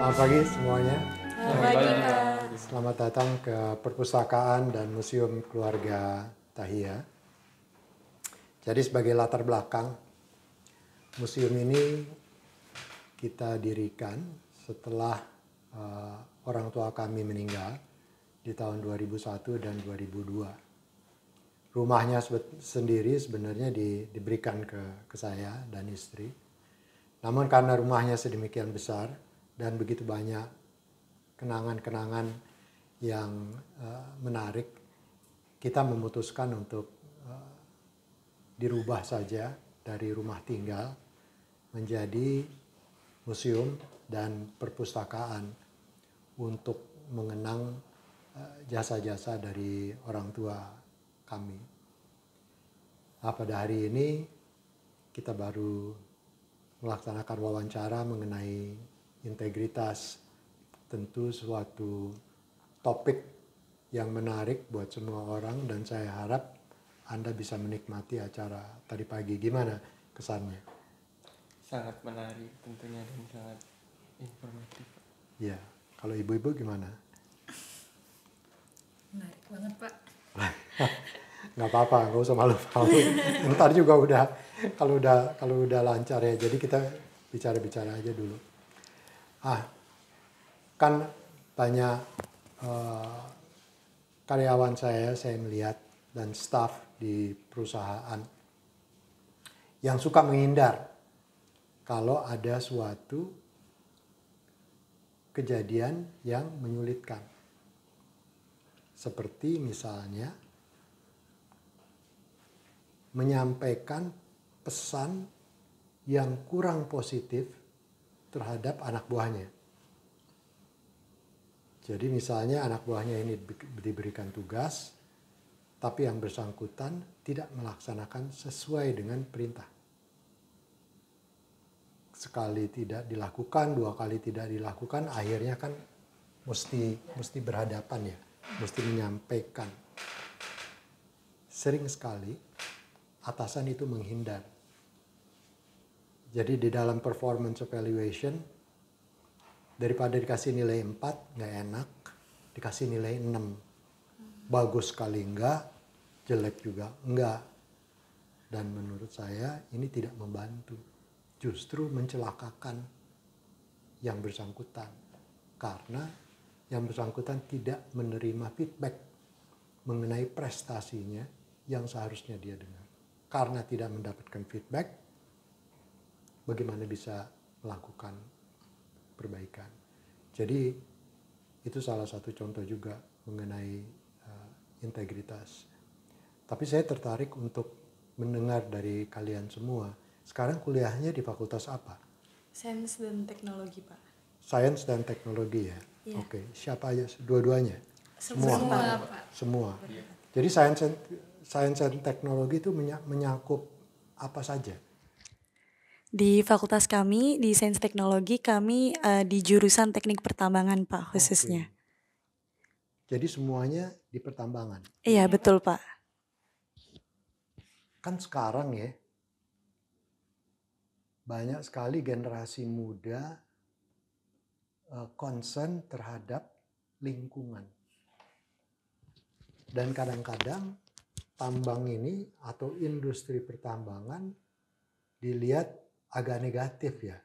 Selamat pagi semuanya. Selamat pagi, Kak. Selamat datang ke Perpustakaan dan Museum Keluarga Tahia. Jadi sebagai latar belakang, museum ini kita dirikan setelah orang tua kami meninggal di tahun 2001 dan 2002. Rumahnya sendiri sebenarnya diberikan ke saya dan istri. Namun karena rumahnya sedemikian besar dan begitu banyak kenangan-kenangan yang menarik, kita memutuskan untuk dirubah saja dari rumah tinggal menjadi museum dan perpustakaan untuk mengenang jasa-jasa dari orang tua kami. Nah, pada hari ini kita baru melaksanakan wawancara mengenai integritas, tentu suatu topik yang menarik buat semua orang dan saya harap Anda bisa menikmati acara tadi pagi. Gimana kesannya? Sangat menarik tentunya dan sangat informatif. Ya, kalau ibu-ibu gimana? Menarik banget, Pak. Nggak apa-apa, nggak usah malu-malu. Ntar juga udah kalau udah lancar ya. Jadi kita bicara-bicara aja dulu. Kan banyak karyawan saya melihat dan staf di perusahaan yang suka menghindar kalau ada suatu kejadian yang menyulitkan. Seperti misalnya menyampaikan pesan yang kurang positif terhadap anak buahnya. Jadi misalnya anak buahnya ini diberikan tugas, tapi yang bersangkutan tidak melaksanakan sesuai dengan perintah. Sekali tidak dilakukan, dua kali tidak dilakukan, akhirnya kan mesti berhadapan ya, mesti menyampaikan. Sering sekali atasan itu menghindar. Jadi di dalam performance evaluation, daripada dikasih nilai 4, nggak enak, dikasih nilai 6. Bagus sekali enggak, jelek juga enggak. Dan menurut saya ini tidak membantu. Justru mencelakakan yang bersangkutan. Karena yang bersangkutan tidak menerima feedback mengenai prestasinya yang seharusnya dia dengar. Karena tidak mendapatkan feedback, bagaimana bisa melakukan perbaikan. Jadi itu salah satu contoh juga mengenai integritas. Tapi saya tertarik untuk mendengar dari kalian semua. Sekarang kuliahnya di fakultas apa? Sains dan teknologi, Pak. Sains dan teknologi ya? Iya. Oke, siapa aja? Dua-duanya? Semua, Pak. Semua. Jadi sains dan teknologi itu menyakup apa saja? Di fakultas kami, di Sains Teknologi, kami di jurusan teknik pertambangan, Pak, khususnya. Oke. Jadi semuanya di pertambangan? Iya, betul, Pak. Kan sekarang ya, banyak sekali generasi muda concern terhadap lingkungan. Dan kadang-kadang tambang ini atau industri pertambangan dilihat agak negatif ya.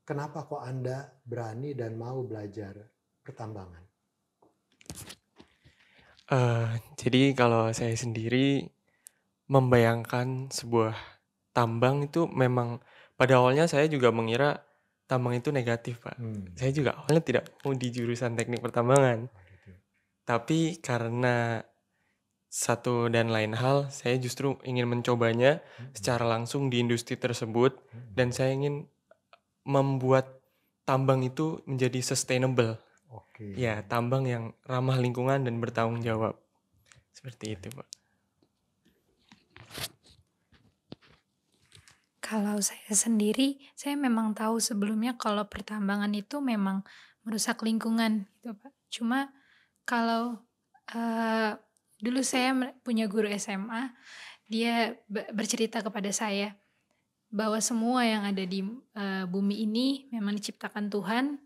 Kenapa kok Anda berani dan mau belajar pertambangan? Jadi kalau saya sendiri membayangkan sebuah tambang itu memang pada awalnya saya juga mengira tambang itu negatif, Pak. Saya juga awalnya tidak mau di jurusan teknik pertambangan. Tapi karena satu dan lain hal, saya justru ingin mencobanya secara langsung di industri tersebut dan saya ingin membuat tambang itu menjadi sustainable. Oke. Ya, tambang yang ramah lingkungan dan bertanggung jawab. Seperti itu, Pak. Kalau saya sendiri, saya memang tahu sebelumnya kalau pertambangan itu memang merusak lingkungan gitu, Pak. Cuma kalau dulu saya punya guru SMA, dia bercerita kepada saya, bahwa semua yang ada di bumi ini memang diciptakan Tuhan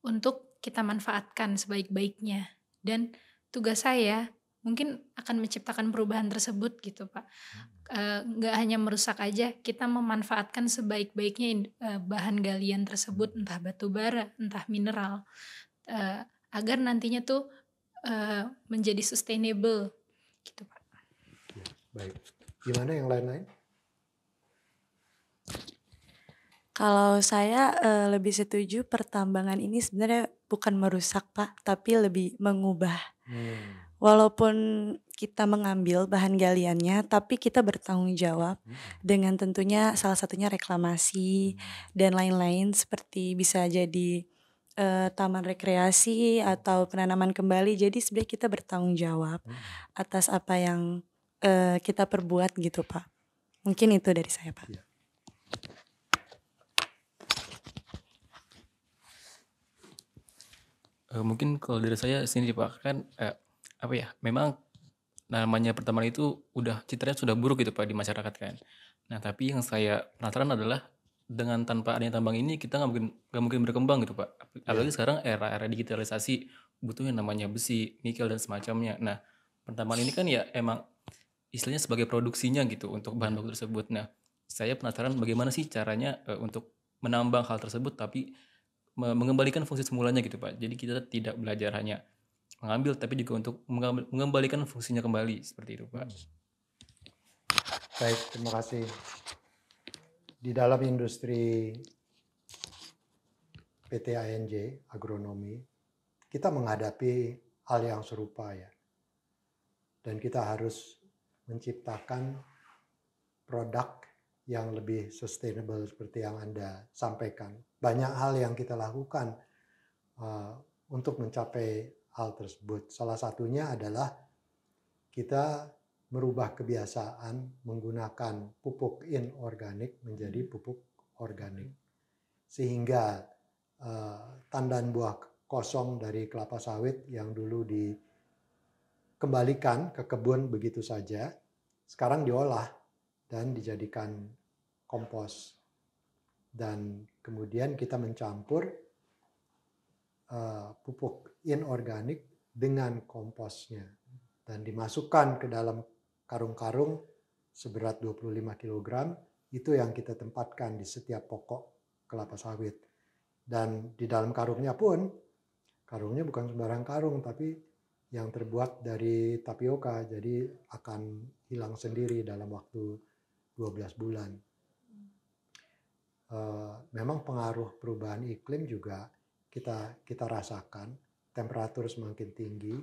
untuk kita manfaatkan sebaik-baiknya. Dan tugas saya mungkin akan menciptakan perubahan tersebut gitu Pak. Nggak hanya merusak aja, kita memanfaatkan sebaik-baiknya bahan galian tersebut, entah batu bara, entah mineral, agar nantinya tuh menjadi sustainable gitu Pak. Ya, baik. Gimana yang lain-lain? Kalau saya lebih setuju pertambangan ini sebenarnya bukan merusak Pak, tapi lebih mengubah. Walaupun kita mengambil bahan galiannya, tapi kita bertanggung jawab dengan tentunya salah satunya reklamasi dan lain-lain, seperti bisa jadi taman rekreasi atau penanaman kembali. Jadi sebenarnya kita bertanggung jawab atas apa yang kita perbuat gitu Pak. Mungkin itu dari saya Pak. Ya. Mungkin kalau dari saya sendiri Pak, kan apa ya, memang namanya pertemanan itu udah citranya sudah buruk gitu Pak di masyarakat kan. Nah tapi yang saya penasaran adalah dengan tanpa adanya tambang ini kita nggak mungkin berkembang gitu Pak. Apalagi sekarang era digitalisasi butuh yang namanya besi, nikel dan semacamnya. Nah pertambangan ini kan ya emang istilahnya sebagai produksinya gitu untuk bahan baku tersebut. Nah saya penasaran bagaimana sih caranya untuk menambang hal tersebut tapi mengembalikan fungsi semulanya gitu Pak. Jadi kita tidak belajar hanya mengambil tapi juga untuk mengembalikan fungsinya kembali seperti itu Pak. Baik, terima kasih. Di dalam industri PT ANJ Agronomi, kita menghadapi hal yang serupa ya. Dan kita harus menciptakan produk yang lebih sustainable seperti yang Anda sampaikan. Banyak hal yang kita lakukan untuk mencapai hal tersebut. Salah satunya adalah kita merubah kebiasaan menggunakan pupuk inorganik menjadi pupuk organik. Sehingga tandan buah kosong dari kelapa sawit yang dulu dikembalikan ke kebun begitu saja, sekarang diolah dan dijadikan kompos. Dan kemudian kita mencampur pupuk inorganik dengan komposnya dan dimasukkan ke dalam karung-karung seberat 25 kg, itu yang kita tempatkan di setiap pokok kelapa sawit. Dan di dalam karungnya pun, karungnya bukan sembarang karung, tapi yang terbuat dari tapioka, jadi akan hilang sendiri dalam waktu 12 bulan. Memang pengaruh perubahan iklim juga kita rasakan, temperatur semakin tinggi,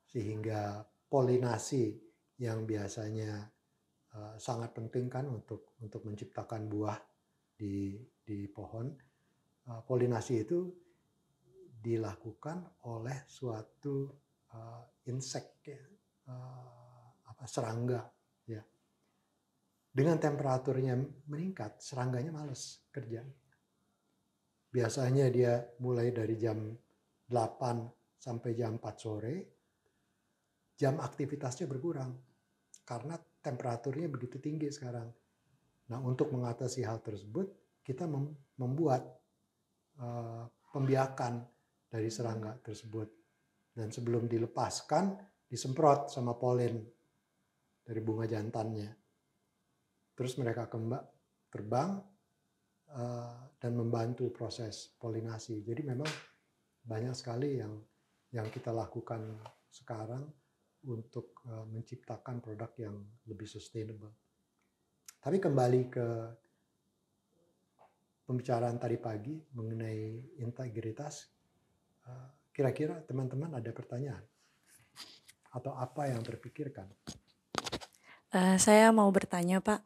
sehingga polinasi yang biasanya sangat penting kan untuk menciptakan buah di pohon, polinasi itu dilakukan oleh suatu insek, serangga. Ya. Dengan temperaturnya meningkat, serangganya malas kerja. Biasanya dia mulai dari jam 8 sampai jam 4 sore, jam aktivitasnya berkurang karena temperaturnya begitu tinggi sekarang. Nah, untuk mengatasi hal tersebut, kita membuat pembiakan dari serangga tersebut. Dan sebelum dilepaskan, disemprot sama polen dari bunga jantannya. Terus mereka terbang dan membantu proses polinasi. Jadi memang banyak sekali yang kita lakukan sekarang untuk menciptakan produk yang lebih sustainable. Tapi kembali ke pembicaraan tadi pagi mengenai integritas, kira-kira teman-teman ada pertanyaan? Atau apa yang terpikirkan? Saya mau bertanya Pak,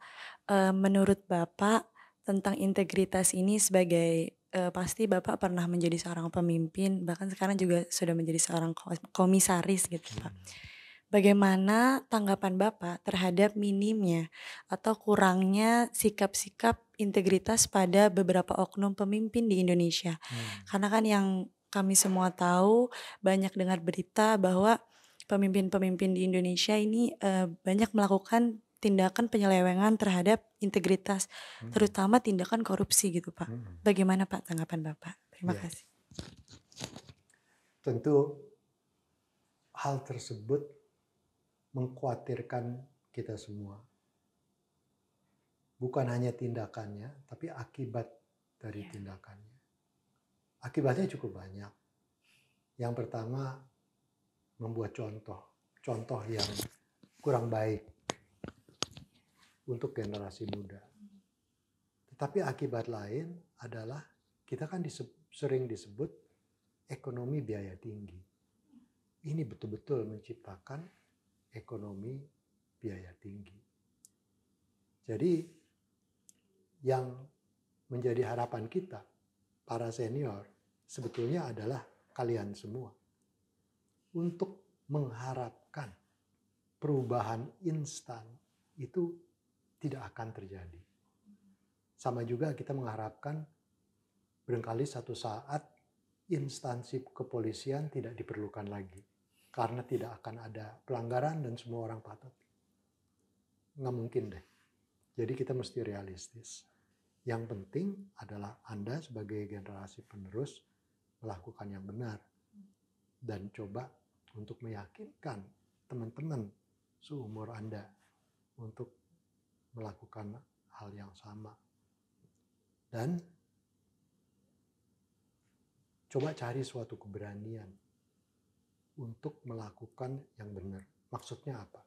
menurut Bapak tentang integritas ini sebagai pasti Bapak pernah menjadi seorang pemimpin, bahkan sekarang juga sudah menjadi seorang komisaris gitu Pak. Bagaimana tanggapan Bapak terhadap minimnya atau kurangnya sikap-sikap integritas pada beberapa oknum pemimpin di Indonesia? Karena kan yang kami semua tahu, banyak dengar berita bahwa pemimpin-pemimpin di Indonesia ini banyak melakukan tindakan penyelewengan terhadap integritas, terutama tindakan korupsi gitu Pak. Bagaimana Pak tanggapan Bapak? Terima Ya. kasih. Tentu hal tersebut mengkhawatirkan kita semua. Bukan hanya tindakannya, tapi akibat dari tindakannya. Akibatnya cukup banyak. Yang pertama, membuat contoh yang kurang baik untuk generasi muda. Tetapi akibat lain adalah kita kan sering disebut ekonomi biaya tinggi. Ini betul-betul menciptakan ekonomi biaya tinggi. Jadi yang menjadi harapan kita, para senior, sebetulnya adalah kalian semua. Untuk mengharapkan perubahan instan itu tidak akan terjadi. Sama juga kita mengharapkan barangkali satu saat instansi kepolisian tidak diperlukan lagi. Karena tidak akan ada pelanggaran dan semua orang patuh. Nggak mungkin deh. Jadi kita mesti realistis. Yang penting adalah Anda sebagai generasi penerus melakukan yang benar. Dan coba untuk meyakinkan teman-teman seumur Anda untuk melakukan hal yang sama. Dan coba cari suatu keberanian untuk melakukan yang benar. Maksudnya apa?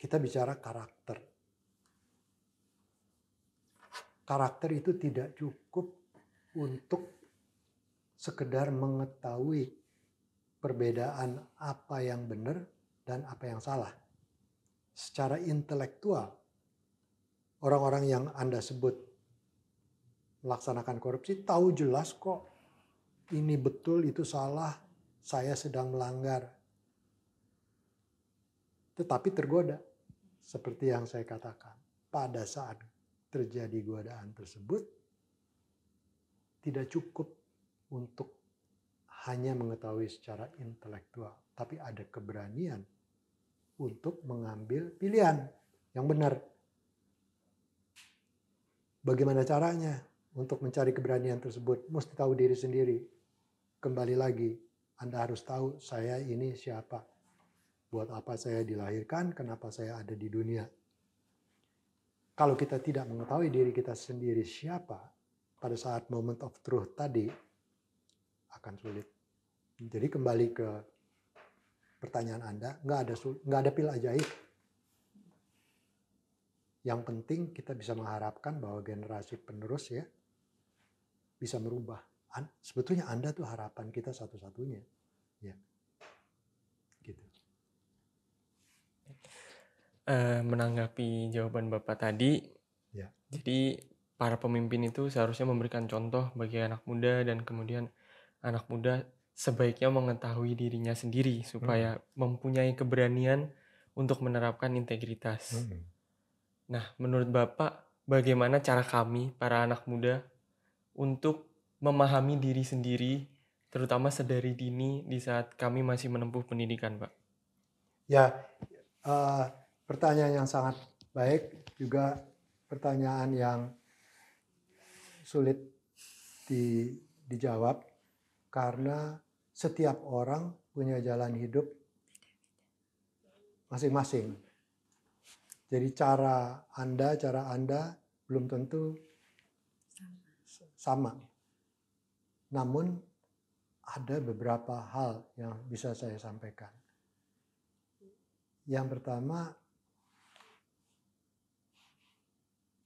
Kita bicara karakter. Karakter itu tidak cukup untuk sekedar mengetahui perbedaan apa yang benar dan apa yang salah. Secara intelektual, orang-orang yang Anda sebut melaksanakan korupsi tahu jelas kok ini betul, itu salah, saya sedang melanggar. Tetapi tergoda, seperti yang saya katakan. Pada saat terjadi godaan tersebut, tidak cukup untuk hanya mengetahui secara intelektual, tapi ada keberanian untuk mengambil pilihan yang benar. Bagaimana caranya untuk mencari keberanian tersebut? Mesti tahu diri sendiri. Kembali lagi, Anda harus tahu saya ini siapa. Buat apa saya dilahirkan, kenapa saya ada di dunia. Kalau kita tidak mengetahui diri kita sendiri siapa, pada saat moment of truth tadi, akan sulit. Jadi kembali ke pertanyaan Anda, nggak ada pil ajaib. Yang penting kita bisa mengharapkan bahwa generasi penerus ya bisa merubah. Sebetulnya Anda tuh harapan kita satu-satunya. Ya. Gitu. Menanggapi jawaban Bapak tadi, Ya. jadi para pemimpin itu seharusnya memberikan contoh bagi anak muda dan kemudian anak muda sebaiknya mengetahui dirinya sendiri supaya mempunyai keberanian untuk menerapkan integritas. Nah, menurut Bapak, bagaimana cara kami, para anak muda, untuk memahami diri sendiri, terutama sedari dini di saat kami masih menempuh pendidikan, Pak? Ya, pertanyaan yang sangat baik, juga pertanyaan yang sulit dijawab, karena setiap orang punya jalan hidup masing-masing. Jadi cara Anda belum tentu sama. Namun ada beberapa hal yang bisa saya sampaikan. Yang pertama,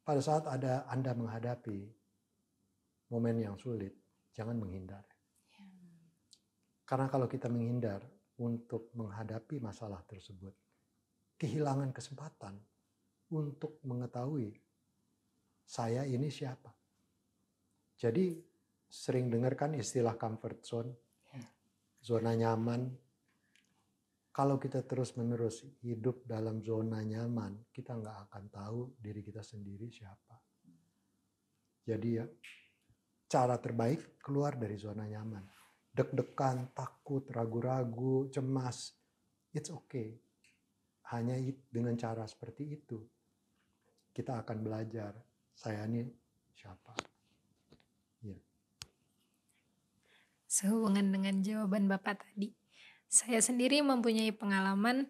pada saat Anda menghadapi momen yang sulit, jangan menghindar. Karena kalau kita menghindar untuk menghadapi masalah tersebut, kehilangan kesempatan untuk mengetahui saya ini siapa. Jadi sering dengarkan istilah comfort zone, zona nyaman. Kalau kita terus-menerus hidup dalam zona nyaman, kita nggak akan tahu diri kita sendiri siapa. Jadi ya, cara terbaik keluar dari zona nyaman. Deg-degan, takut, ragu-ragu, cemas, it's okay. hanya dengan cara seperti itu kita akan belajar saya ini siapa. Ya. Sehubungan dengan jawaban Bapak tadi, saya sendiri mempunyai pengalaman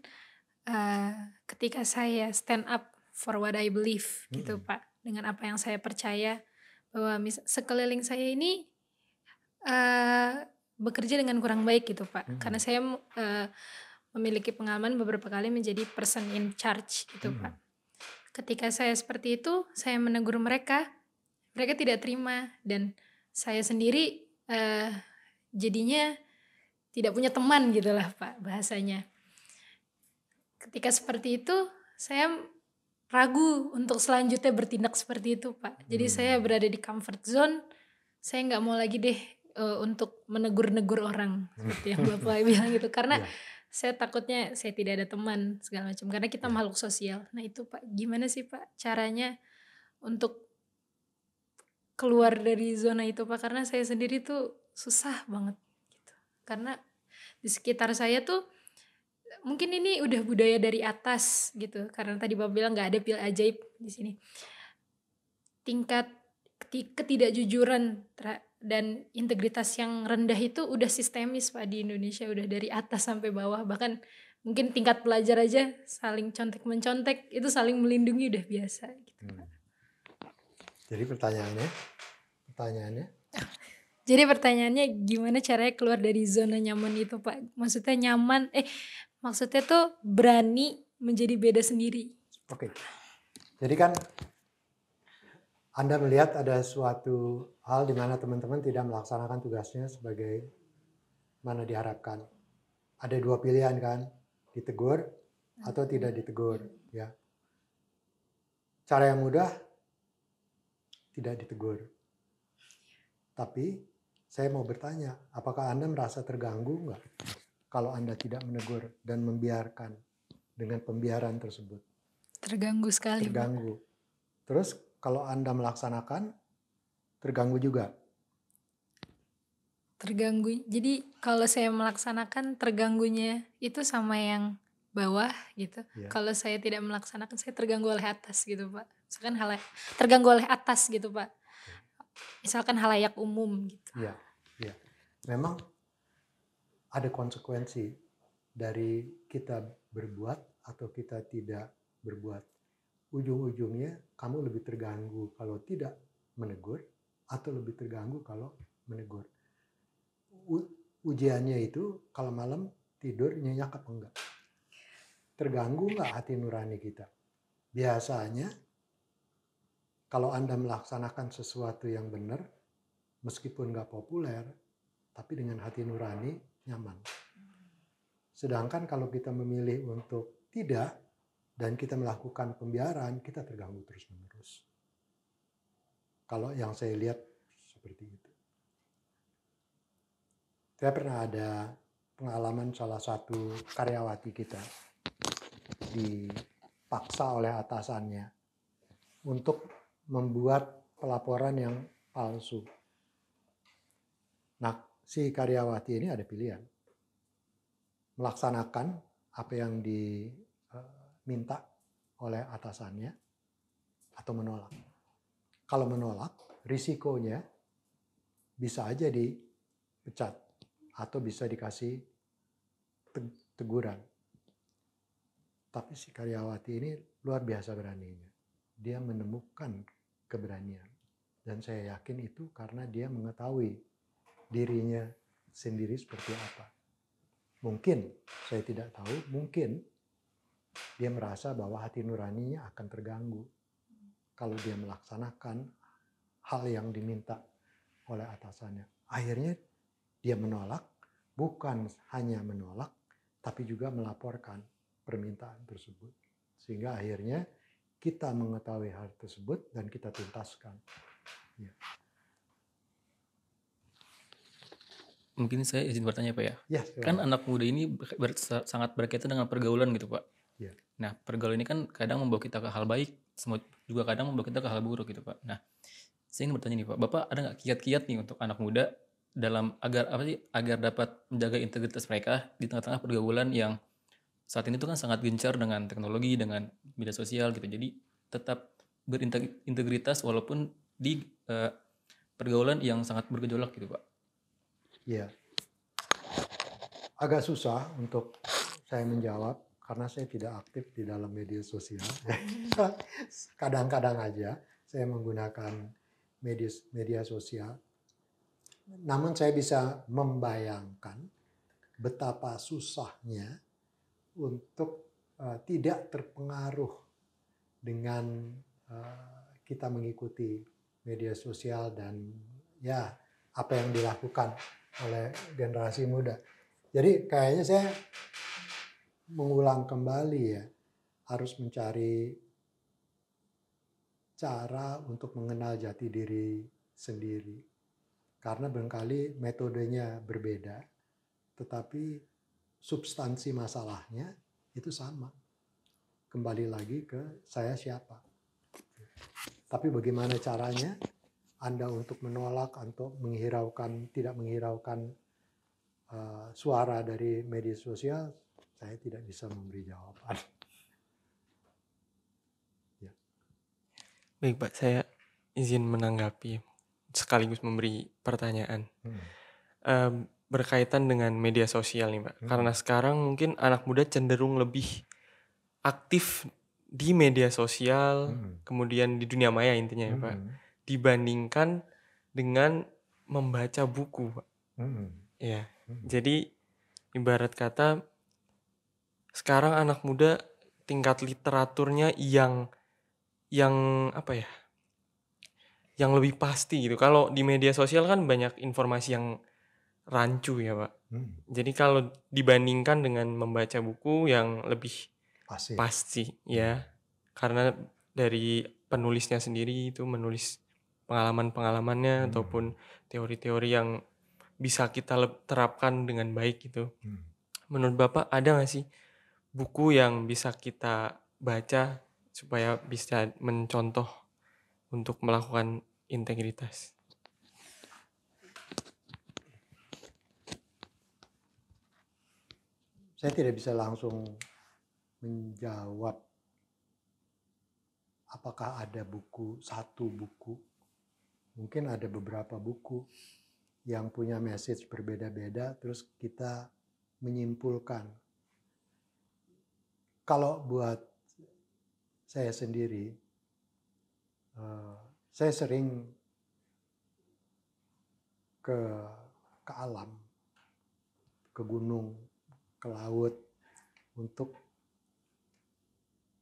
ketika saya stand up for what I believe gitu Pak, dengan apa yang saya percaya, bahwa sekeliling saya ini bekerja dengan kurang baik gitu Pak, karena saya memiliki pengalaman beberapa kali menjadi person in charge gitu Pak. Ketika saya seperti itu, saya menegur mereka tidak terima, dan saya sendiri jadinya tidak punya teman gitulah Pak bahasanya. Ketika seperti itu, saya ragu untuk selanjutnya bertindak seperti itu Pak. Jadi saya berada di comfort zone, saya nggak mau lagi deh untuk menegur-negur orang seperti yang Bapak bilang gitu, karena saya takutnya saya tidak ada teman segala macam, karena kita makhluk sosial. Nah itu Pak, gimana sih Pak caranya untuk keluar dari zona itu Pak, karena saya sendiri tuh susah banget gitu. Karena di sekitar saya tuh mungkin ini udah budaya dari atas gitu, karena tadi Bapak bilang nggak ada pil ajaib di sini. Tingkat ketidakjujuran dan integritas yang rendah itu udah sistemis Pak di Indonesia, udah dari atas sampai bawah, bahkan mungkin tingkat pelajar aja saling contek-mencontek, itu saling melindungi udah biasa gitu. Jadi pertanyaannya Jadi pertanyaannya gimana caranya keluar dari zona nyaman itu Pak? Maksudnya nyaman, maksudnya tuh berani menjadi beda sendiri. Oke. Jadi kan Anda melihat ada suatu hal di mana teman-teman tidak melaksanakan tugasnya sebagai mana diharapkan. Ada dua pilihan kan, ditegur atau tidak ditegur, ya. Cara yang mudah tidak ditegur. Tapi saya mau bertanya, apakah Anda merasa terganggu enggak kalau Anda tidak menegur dan membiarkan dengan pembiaran tersebut? Terganggu sekali. Terganggu. Terus kalau Anda melaksanakan, terganggu juga? Terganggu. Jadi kalau saya melaksanakan, terganggunya itu sama yang bawah gitu. Yeah. Kalau saya tidak melaksanakan, saya terganggu oleh atas gitu Pak. Misalkan terganggu oleh atas gitu Pak. Misalkan halayak umum gitu. Iya, iya. Memang ada konsekuensi dari kita berbuat atau kita tidak berbuat. Ujung-ujungnya kamu lebih terganggu kalau tidak menegur atau lebih terganggu kalau menegur. Ujiannya itu kalau malam tidur nyenyak apa enggak? Terganggu enggak hati nurani kita? Biasanya kalau Anda melaksanakan sesuatu yang benar, meskipun nggak populer, tapi dengan hati nurani, nyaman. Sedangkan kalau kita memilih untuk tidak, dan kita melakukan pembiaran, kita terganggu terus-menerus. Kalau yang saya lihat seperti itu. Saya pernah ada pengalaman salah satu karyawati kita dipaksa oleh atasannya untuk membuat pelaporan yang palsu. Nah, si karyawati ini ada pilihan. Melaksanakan apa yang diminta oleh atasannya atau menolak. Kalau menolak, risikonya bisa aja dipecat atau bisa dikasih teguran. Tapi si karyawati ini luar biasa beraninya. Dia menemukan keberanian. Dan saya yakin itu karena dia mengetahui dirinya sendiri seperti apa. Mungkin, saya tidak tahu, mungkin dia merasa bahwa hati nuraninya akan terganggu kalau dia melaksanakan hal yang diminta oleh atasannya. Akhirnya dia menolak, bukan hanya menolak, tapi juga melaporkan permintaan tersebut. Sehingga akhirnya kita mengetahui hal tersebut dan kita tuntaskan. Ya. Mungkin saya izin bertanya Pak ya. Ya, kan anak muda ini sangat berkaitan dengan pergaulan gitu Pak. Ya. Nah pergaulan ini kan kadang membawa kita ke hal baik, juga kadang membawa kita ke hal buruk gitu Pak. Nah saya ingin bertanya nih Pak, Bapak ada nggak kiat-kiat nih untuk anak muda dalam agar dapat menjaga integritas mereka di tengah-tengah pergaulan yang saat ini tuh kan sangat gencar dengan teknologi, dengan media sosial gitu. Jadi tetap berintegritas walaupun di pergaulan yang sangat bergejolak gitu Pak. Iya. Agak susah untuk saya menjawab karena saya tidak aktif di dalam media sosial. Kadang-kadang aja saya menggunakan media sosial. Namun saya bisa membayangkan betapa susahnya untuk tidak terpengaruh dengan kita mengikuti media sosial dan ya apa yang dilakukan oleh generasi muda. Jadi kayaknya saya mengulang kembali ya, harus mencari cara untuk mengenal jati diri sendiri. Karena barangkali metodenya berbeda, tetapi substansi masalahnya itu sama. Kembali lagi ke saya siapa. Tapi bagaimana caranya Anda untuk menolak, untuk menghiraukan, tidak menghiraukan suara dari media sosial, saya tidak bisa memberi jawaban. Ya. Baik Pak, saya izin menanggapi sekaligus memberi pertanyaan. Berkaitan dengan media sosial nih Pak. Karena sekarang mungkin anak muda cenderung lebih aktif di media sosial, kemudian di dunia maya intinya ya Pak, dibandingkan dengan membaca buku Pak. Ya, jadi ibarat kata sekarang anak muda tingkat literaturnya yang apa ya, yang lebih pasti gitu. Kalau di media sosial kan banyak informasi yang rancu ya Pak. Jadi kalau dibandingkan dengan membaca buku yang lebih pasti ya, karena dari penulisnya sendiri itu menulis pengalaman-pengalamannya ataupun teori-teori yang bisa kita terapkan dengan baik gitu. Menurut Bapak ada nggak sih buku yang bisa kita baca supaya bisa mencontoh untuk melakukan integritas? Saya tidak bisa langsung menjawab apakah ada satu buku. Mungkin ada beberapa buku yang punya message berbeda-beda, terus kita menyimpulkan. Kalau buat saya sendiri, saya sering ke alam, ke gunung, ke laut untuk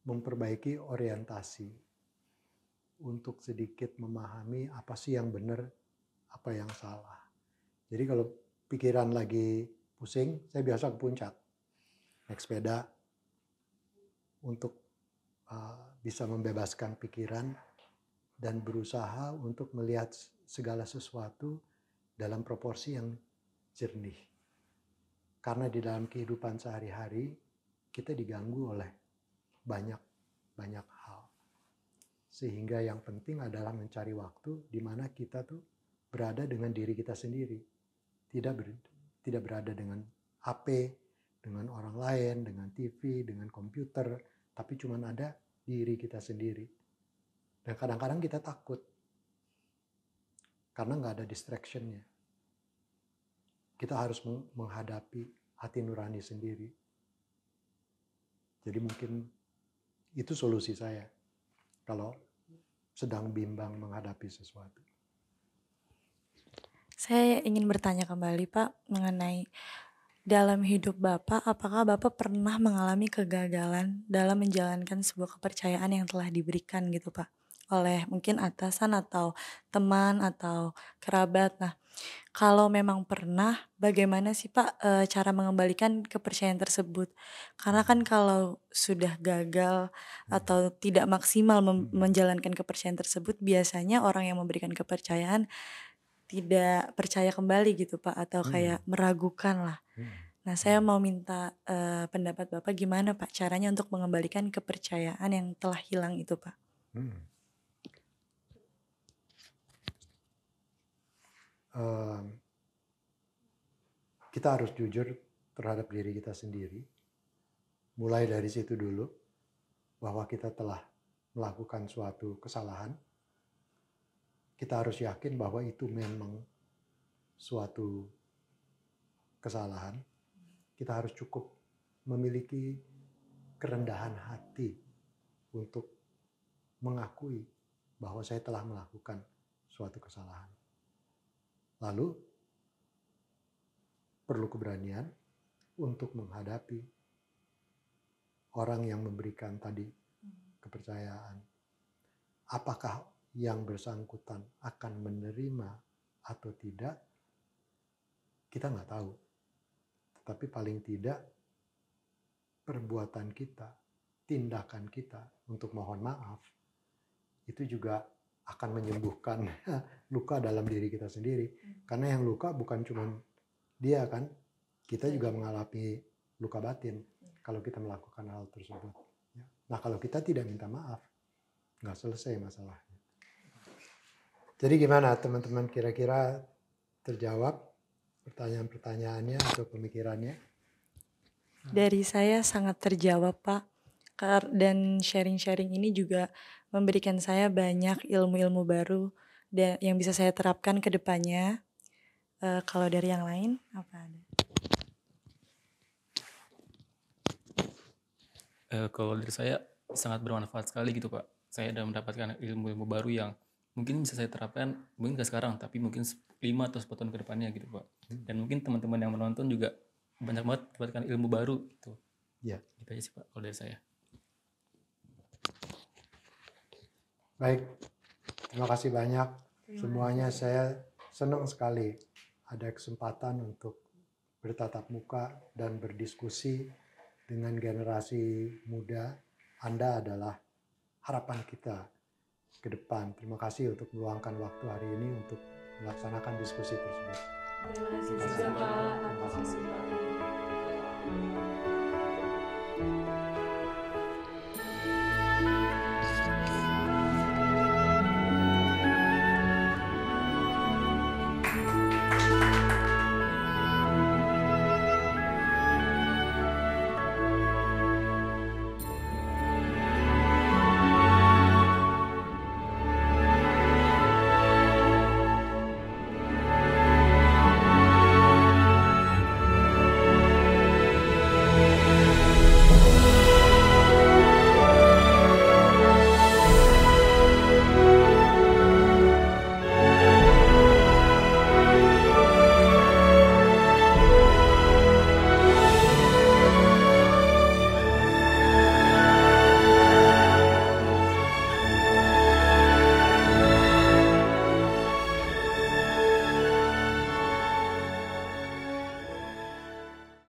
memperbaiki orientasi, untuk sedikit memahami apa sih yang benar, apa yang salah. Jadi kalau pikiran lagi pusing, saya biasa ke puncak, naik sepeda untuk bisa membebaskan pikiran dan berusaha untuk melihat segala sesuatu dalam proporsi yang jernih. Karena di dalam kehidupan sehari-hari kita diganggu oleh banyak hal. Sehingga yang penting adalah mencari waktu di mana kita tuh berada dengan diri kita sendiri. Tidak berada dengan HP, dengan orang lain, dengan TV, dengan komputer, tapi cuma ada diri kita sendiri. Dan kadang-kadang kita takut karena nggak ada distraction-nya. Kita harus menghadapi hati nurani sendiri. Jadi mungkin itu solusi saya kalau sedang bimbang menghadapi sesuatu. Saya ingin bertanya kembali Pak mengenai dalam hidup Bapak, apakah Bapak pernah mengalami kegagalan dalam menjalankan sebuah kepercayaan yang telah diberikan gitu Pak? Oleh mungkin atasan atau teman atau kerabat. Nah, kalau memang pernah, bagaimana sih Pak cara mengembalikan kepercayaan tersebut? Karena kan kalau sudah gagal atau tidak maksimal menjalankan kepercayaan tersebut, biasanya orang yang memberikan kepercayaan tidak percaya kembali gitu Pak, atau kayak meragukan lah. Nah, saya mau minta pendapat Bapak gimana Pak caranya untuk mengembalikan kepercayaan yang telah hilang itu Pak? Kita harus jujur terhadap diri kita sendiri mulai dari situ dulu, bahwa kita telah melakukan suatu kesalahan. Kita harus yakin bahwa itu memang suatu kesalahan. Kita harus cukup memiliki kerendahan hati untuk mengakui bahwa saya telah melakukan suatu kesalahan. Lalu, perlu keberanian untuk menghadapi orang yang memberikan tadi kepercayaan. Apakah yang bersangkutan akan menerima atau tidak, kita nggak tahu. Tetapi paling tidak, perbuatan kita, tindakan kita untuk mohon maaf, itu juga akan menyembuhkan luka dalam diri kita sendiri. Karena yang luka bukan cuma dia kan, kita juga mengalami luka batin kalau kita melakukan hal tersebut. Nah kalau kita tidak minta maaf, nggak selesai masalahnya. Jadi gimana teman-teman, kira-kira terjawab pertanyaan-pertanyaannya atau pemikirannya? Dari saya sangat terjawab, Pak. Dan sharing-sharing ini juga memberikan saya banyak ilmu-ilmu baru dan yang bisa saya terapkan ke depannya. Kalau dari yang lain, apa ada? Kalau dari saya sangat bermanfaat sekali gitu Pak. Saya sudah mendapatkan ilmu-ilmu baru yang mungkin bisa saya terapkan, mungkin nggak sekarang, tapi mungkin 5 atau 10 tahun ke depannya gitu Pak. Dan mungkin teman-teman yang menonton juga banyak banget mendapatkan ilmu baru gitu. Ya. Gitu aja sih Pak kalau dari saya. Baik, terima kasih banyak. Semuanya saya senang sekali ada kesempatan untuk bertatap muka dan berdiskusi dengan generasi muda. Anda adalah harapan kita ke depan. Terima kasih untuk meluangkan waktu hari ini untuk melaksanakan diskusi tersebut. Terima kasih juga Pak.